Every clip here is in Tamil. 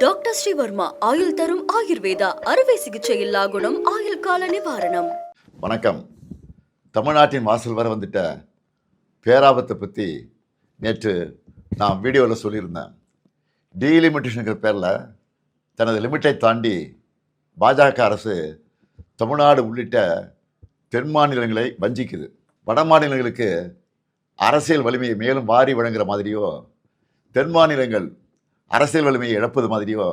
டாக்டர் ஸ்ரீவர்மா ஆயுள் தரும் ஆயுர்வேதா அறுவை சிகிச்சையில்லா குணம் ஆயுள் கால நிவாரணம். வணக்கம். தமிழ்நாட்டின் வாசல் வர வந்துட்ட பேராபத்தை பற்றி நேற்று நான் வீடியோவில் சொல்லியிருந்தேன். டீலிமிட்டேஷனுங்கிற பேரில் தனது லிமிட்டை தாண்டி பாஜக அரசு தமிழ்நாடு உள்ளிட்ட தென் மாநிலங்களை வஞ்சிக்குது. வட மாநிலங்களுக்கு அரசியல் வலிமையை மேலும் வாரி வழங்குற மாதிரியோ, தென் மாநிலங்கள் அரசியல் வலிமையை இழப்பது மாதிரியோ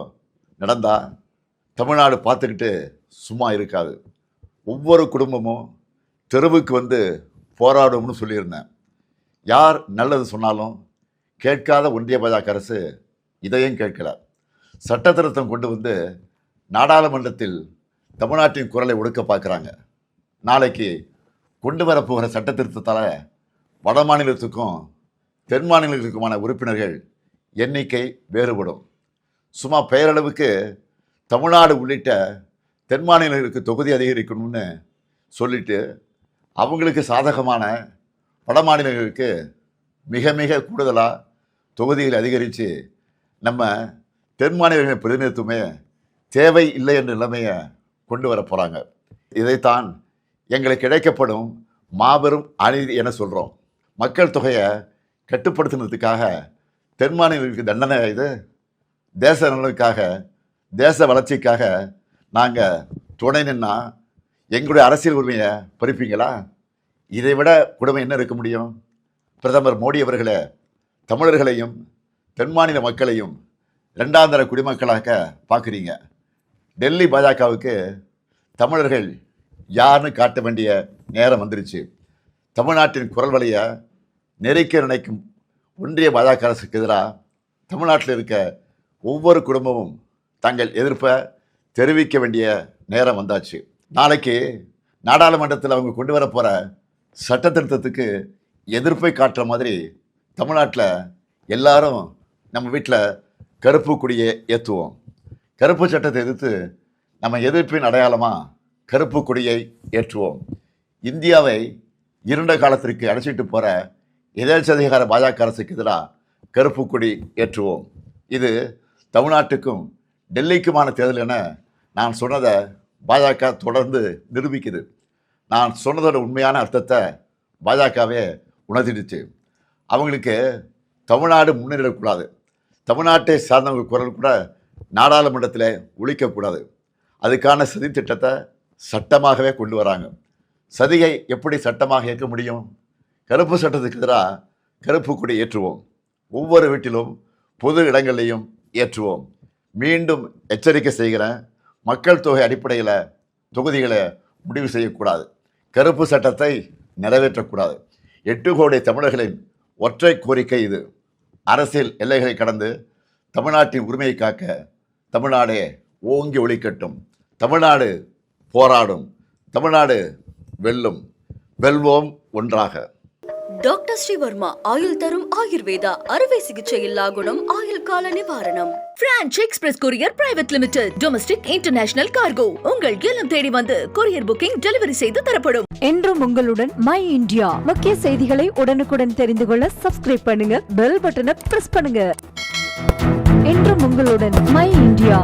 நடந்தால் தமிழ்நாடு பார்த்துக்கிட்டு சும்மா இருக்காது. ஒவ்வொரு குடும்பமும் தெருவுக்கு வந்து போராடும்னு சொல்லியிருந்தேன். யார் நல்லது சொன்னாலும் கேட்காத ஒன்றிய பாஜக அரசு இதையும் கேட்கல. சட்ட திருத்தம் கொண்டு வந்து நாடாளுமன்றத்தில் தமிழ்நாட்டின் குரலை ஒடுக்க பார்க்குறாங்க. நாளைக்கு கொண்டு வரப்போகிற சட்ட திருத்தத்தால் வட மாநிலத்துக்கும் தென் மாநிலத்துக்குமான உறுப்பினர்கள் எண்ணிக்கை வேறுபடும். சும்மா பெயரளவுக்கு தமிழ்நாடு உள்ளிட்ட தென் மாநிலங்களுக்கு தொகுதி அதிகரிக்கணும்னு சொல்லிட்டு அவங்களுக்கு சாதகமான வட மாநிலங்களுக்கு மிக மிக கூடுதலாக தொகுதிகளை அதிகரித்து நம்ம தென் மாநிலங்களின் பிரதிநிதித்துவமே தேவை இல்லை என்ற நிலைமையை கொண்டு வர போகிறாங்க. இதைத்தான் எங்களுக்கு கிடைக்கப்படும் மாபெரும் அநீதி என சொல்கிறோம். மக்கள் தொகையை கட்டுப்படுத்துனதுக்காக தென் மாநிலங்களுக்கு தண்டனை இது. தேச நலனுக்காக, தேச வளர்ச்சிக்காக நாங்கள் துணை நின்னா எங்களுடைய அரசியல் உரிமையை பறிப்பீங்களா? இதை விட கொடுமை என்ன இருக்க முடியும்? பிரதமர் மோடி அவர்களே, தமிழர்களையும் தென் மாநில மக்களையும் இரண்டாந்தர குடிமக்களாக பார்க்குறீங்க. டெல்லி பாஜகவுக்கு தமிழர்கள் யாருன்னு காட்ட வேண்டிய நேரம் வந்துருச்சு. தமிழ்நாட்டின் குரல் வழியை நெருக்க நினைக்கும் ஒன்றிய பாஜக அரசுக்கு எதிராக தமிழ்நாட்டில் இருக்க ஒவ்வொரு குடும்பமும் தங்கள் எதிர்ப்பை தெரிவிக்க வேண்டிய நேரம் வந்தாச்சு. நாளைக்கு நாடாளுமன்றத்தில் அவங்க கொண்டு வர போகிற சட்ட திருத்தத்துக்கு எதிர்ப்பை காட்டுற மாதிரி தமிழ்நாட்டில் எல்லாரும் நம்ம வீட்டில் கருப்பு கொடியை ஏற்றுவோம். கருப்பு சட்டத்தை எதிர்த்து நம்ம எதிர்ப்பின் அடையாளமாக கருப்பு கொடியை ஏற்றுவோம். இந்தியாவை இருண்ட காலத்திற்கு அழைச்சிட்டு போகிற எதேச்சதிகார பாஜக அரசுக்கு எதிராக கருப்பு கொடி ஏற்றுவோம். இது தமிழ்நாட்டுக்கும் டெல்லிக்குமான தேர்தல் என நான் சொன்னதை பாஜக தொடர்ந்து நிரூபிக்குது. நான் சொன்னதோட உண்மையான அர்த்தத்தை பாஜகவே உணர்த்திடுச்சு. அவங்களுக்கு தமிழ்நாடு முன்னேறக்கூடாது, தமிழ்நாட்டை சார்ந்தவங்க குரல் கூட நாடாளுமன்றத்தில் ஒழிக்கக்கூடாது. அதுக்கான சதி திட்டத்தை சட்டமாகவே கொண்டு வராங்க. சதியை எப்படி சட்டமாக ஏற்க முடியும்? கருப்பு சட்டத்துக்கு எதிராக கருப்பு கொடி ஏற்றுவோம். ஒவ்வொரு வீட்டிலும் பொது இடங்களையும் ஏற்றுவோம். மீண்டும் எச்சரிக்கை செய்கிறேன், மக்கள் தொகை அடிப்படையில் தொகுதிகளை முடிவு செய்யக்கூடாது. கருப்பு சட்டத்தை நிறைவேற்றக்கூடாது. 8 கோடி தமிழர்களின் ஒற்றை கோரிக்கை இது. அரசியல் எல்லைகளை கடந்து தமிழ்நாட்டின் உரிமையை காக்க தமிழ்நாடே ஓங்கி ஒலிக்கட்டும். தமிழ்நாடு போராடும், தமிழ்நாடு வெல்லும். வெல்வோம் ஒன்றாக. டாக்டர் ஸ்ரீவர்மா ஆயுள் தரும் ஆயுர்வேதா அறுவை சிகிச்சையில்லா குணம் ஆயுள் கால நிவாரணம். Branch express courier private limited. Domestic international cargo. உங்கள் இல்லம் தேடி வந்து கொரியர் புக்கிங் டெலிவரி செய்து தரப்படும். என்றும் உங்களுடன் மை இந்தியா. முக்கிய செய்திகளை உடனுக்குடன் தெரிந்து கொள்ள சப்ஸ்கிரைப் பண்ணுங்க, பெல் பட்டனை பிரஸ் பண்ணுங்க. என்றும் உங்களுடன் மை இந்தியா.